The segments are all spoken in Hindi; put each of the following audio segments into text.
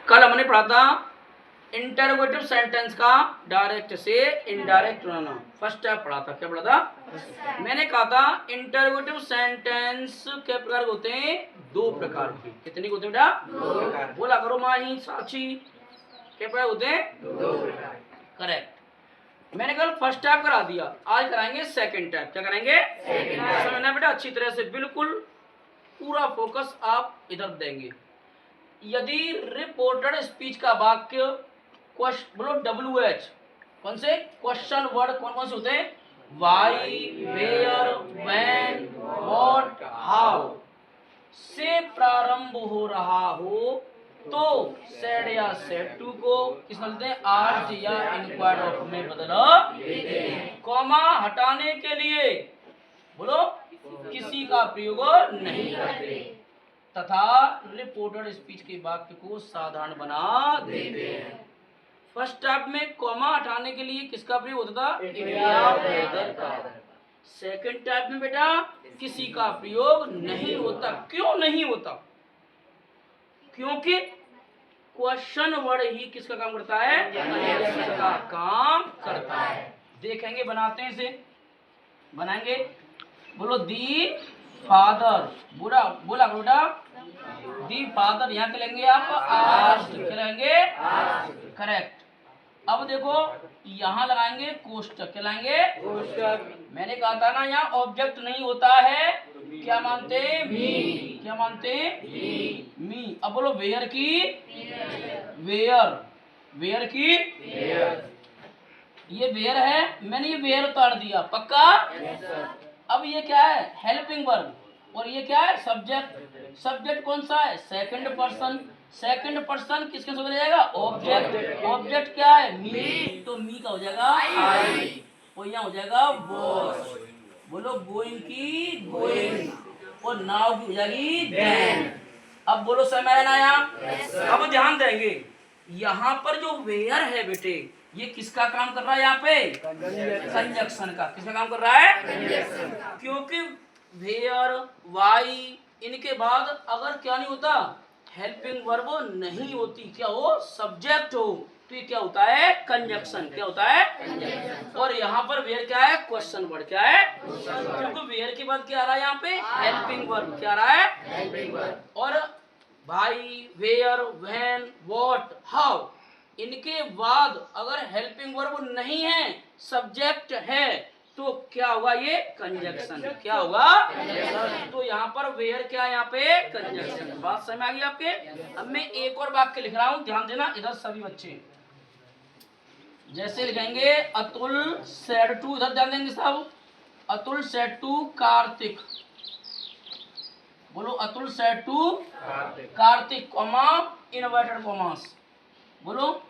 कल हमने पढ़ा था इंटरोगेटिव सेंटेंस का डायरेक्ट से इनडायरेक्ट बनाना। फर्स्ट स्टेप पढ़ा था। क्या पढ़ा था? मैंने कहा था इंटरोगेटिव सेंटेंस के प्रकार होते हैं दो प्रकार के। कितने होते हैं बेटा? दो प्रकार। बोला करो माही साक्षी। क्या प्रकार होते हैं? दो प्रकार। करेक्ट। मैंने कल फर्स्ट टाइप करा दिया, आज कराएंगे सेकंड टाइप। क्या कराएंगे? समझना बेटा अच्छी तरह से, बिल्कुल पूरा फोकस आप इधर देंगे। यदि रिपोर्टेड स्पीच का वाक्य बोलो WH, कौन से क्वेश्चन वर्ड कौन कौन से होते हैं? Why, where, when, what, how से प्रारंभ हो रहा हो तो सेड या सेड टू को किस बोलते हैं? आस्क्ड या इंक्वायर्ड ऑफ में बदला। कॉमा हटाने के लिए बोलो किसी का प्रयोग नहीं करते तथा रिपोर्टेड स्पीच के वाक्य को साधारण बना देते हैं। फर्स्ट स्टेप में कॉमा हटाने के लिए किसका प्रयोग होता था? इफ या वेदर का। सेकंड टाइप में बेटा किसी का प्रयोग नहीं होता। क्यों नहीं होता? क्योंकि क्वेश्चन वर्ड ही किसका काम करता है? कंजंक्शन का काम करता है। देखेंगे, बनाते हैं इसे, बनाएंगे। बोलो दी फादर, बोला बोला बेटा दी फादर, यहाँ के लेंगे आप आस्क्ड, क्या लेंगे? करेक्ट। अब देखो यहाँ लगाएंगे कोष्टक, क्या लाएंगे? कोष्टक। मैंने कहा था ना यहाँ ऑब्जेक्ट नहीं होता है, क्या मानते? मी। क्या मानते? मी। अब बोलो वेयर की? वेयर। वेयर की? ये वेयर है, मैंने ये वेयर उतार दिया, पक्का? अब ये क्या है? Helping verb. और ये क्या है? सब्जेक्ट। सब्जेक्ट कौन सा है? Second person. सेकंड पर्सन किसके साथ हो जाएगा? ऑब्जेक्ट। ऑब्जेक्ट क्या है? मी। तो मी का हो जाएगा आई, और यहाँ हो जाएगा वॉज। बोलो गोइंग की गोइंग, और नाउ की हो जाएगी देन। अब बोलो समय आया। अब ध्यान देंगे, यहाँ पर जो वेयर है बेटे, ये किसका काम कर रहा है? यहाँ पे कंजंक्शन का। किसका काम कर रहा है? क्योंकि वेयर, वाई, इनके बाद अगर क्या नहीं होता? हेल्पिंग वर्ब नहीं होती, क्या हो? सब्जेक्ट हो, तो ये क्या होता है? कंजंक्शन। क्या होता है? और यहाँ पर वेयर क्या है? Question word. क्या है? क्योंकि वेयर के बाद क्या आ रहा है यहाँ पे? Helping verb. क्या आ रहा है? और भाई, वेयर, व्हेन, व्हाट, हाउ, इनके बाद अगर हेल्पिंग वर्ब नहीं है, सब्जेक्ट है, तो क्या होगा? ये कंजंक्शन। क्या होगा? तो यहाँ पर वेयर क्या है? यहाँ पे कंजंक्शन। बात समझ आ गई आपके? अब मैं एक और वाक्य लिख रहा हूँ, ध्यान देना इधर सभी बच्चे। जैसे लिखेंगे अतुल सेड टू, इधर ध्यान देंगे साहब। अतुल सेड टू कार्तिक, बोलो Atul said to Kartik, comma inverted commas. बोलो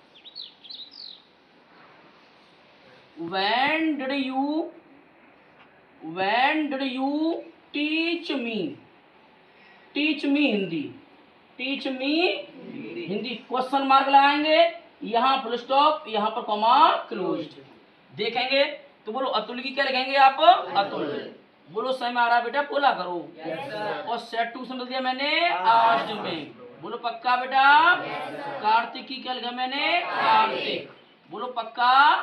when did you teach me? Teach me Hindi, teach me Hindi, question mark लगाएंगे, यहाँ फुल स्टॉप, यहाँ पर कॉमा क्लोज्ड। देखेंगे तो बोलो अतुल की क्या लिखेंगे आप? अतुल। बोलो सही में आ रहा है बेटा? बोला करो। और सेट टू समझ दिया मैंने आस्क्ड में। बोलो पक्का बेटा? कार्तिक की क्या लिखा मैंने? कार्तिक। बोलो पक्का?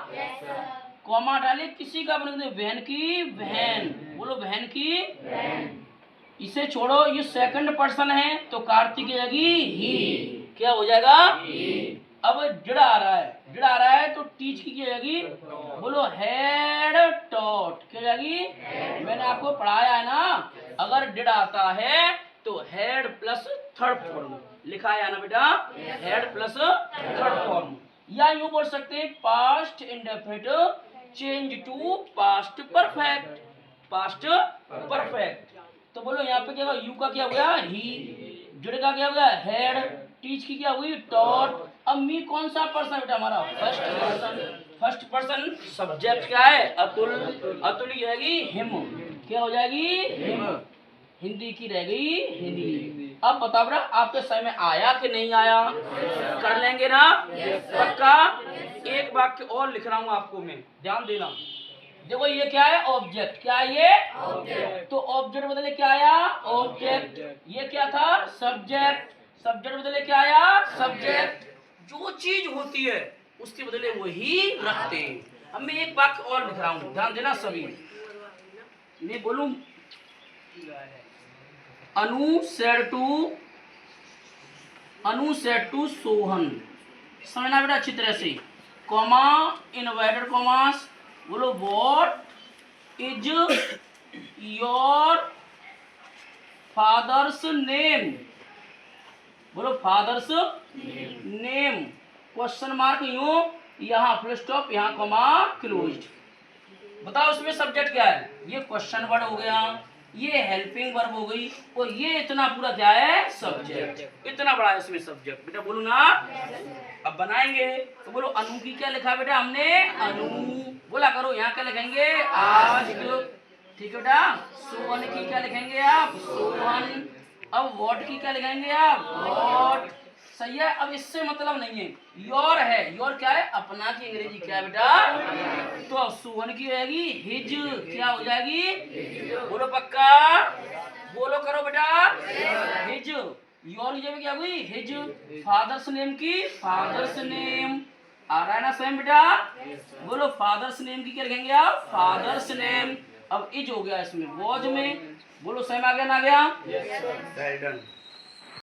कॉमा डाले, किसी का बने वहन की वहन। बोलो वहन की। इसे छोड़ो, ये सेकंड पर्सन है तो कार्तिक की जगह ही क्या हो जाएगा? अब डिड आ रहा है, डिड आ रहा है तो टीच की जाएगी। बोलो हेड टॉट, क्या जाएगी? मैंने आपको पढ़ाया है ना, अगर डिड आता है तो हेड प्लस थर्ड फॉर्म लिखा है ना बेटा? Head plus third form. या यूं बोल सकते हैं past indefinite change to past perfect. Past perfect. तो बोलो यहाँ पे क्या होगा? यू का क्या हो गया? ही। डिड का क्या हो गया? हेड। टीच की क्या हुई? टॉट। अब मी कौन सा पर्सन बेटा हमारा? First person. First person subject क्या है? अतुल। अतुल की रहेगी हिम, क्या हो जाएगी? हिम। हिंदी की रह गई हिंदी। अब बताओ बेटा आपके समय में आया कि नहीं आया? कर लेंगे ना? पक्का? एक वाक्य और लिख रहा हूँ आपको मैं, ध्यान देना। देखो ये क्या है? ऑब्जेक्ट। क्या है ये? ऑब्जेक्ट। तो ऑब्जेक्ट बदले क्या आया? ऑब्जेक्ट। ये क्या था? सब्जेक्ट। सब्जेक्ट बदले क्या आया? सब्जेक्ट। जो चीज होती है उसके बदले वही रखते हैं। अब मैं एक वाक्य और लिख रहा हूं, ध्यान देना सभी। मैं बोलूं अनु सेड टू सोहन, समझना बेटा अच्छी तरह से। कॉमा, इनवर्टेड कॉमास, बोलो what is your father's name, बोलो फादर्स नेम, क्वेश्चन मार्क यूं, यहाँ फुल स्टॉप, यहाँ कॉमा क्लोज्ड। बताओ इसमें सब्जेक्ट क्या है? ये क्वेश्चन वर्ड हो गया, ये हेल्पिंग वर्ब हो गई, और ये इतना पूरा क्या है? सब्जेक्ट। इतना बड़ा है इसमें सब्जेक्ट। बेटा बोलो ना। अब बनाएंगे तो बोलो अनु की क्या लिखा बेटा हमने? अनु। बोला करो यहाँ क्या लिखेंगे? आज। ठीक है बेटा। सोहन की क्या लिखेंगे आप? सोहन। अब वॉट की क्या लिखेंगे आप? वॉट। सही है। अब इससे मतलब नहीं है, योर है। योर क्या है? अपना की अंग्रेजी क्या है बेटा? तो सोहन की हो जाएगी हिज। क्या हो जाएगी? बोलो पक्का, बोलो करो बेटा। हिज। योर की जगह क्या हुई? हिज। फादर्स नेम की फादर्स नेम। आ रहा है ना सेम बेटा? बोलो फादर्स नेम की क्या लिखेंगे आप? Father's name. अब इज हो गया इसमें, वॉज में। बोलो सेम आ गया ना? आ गया? Well done.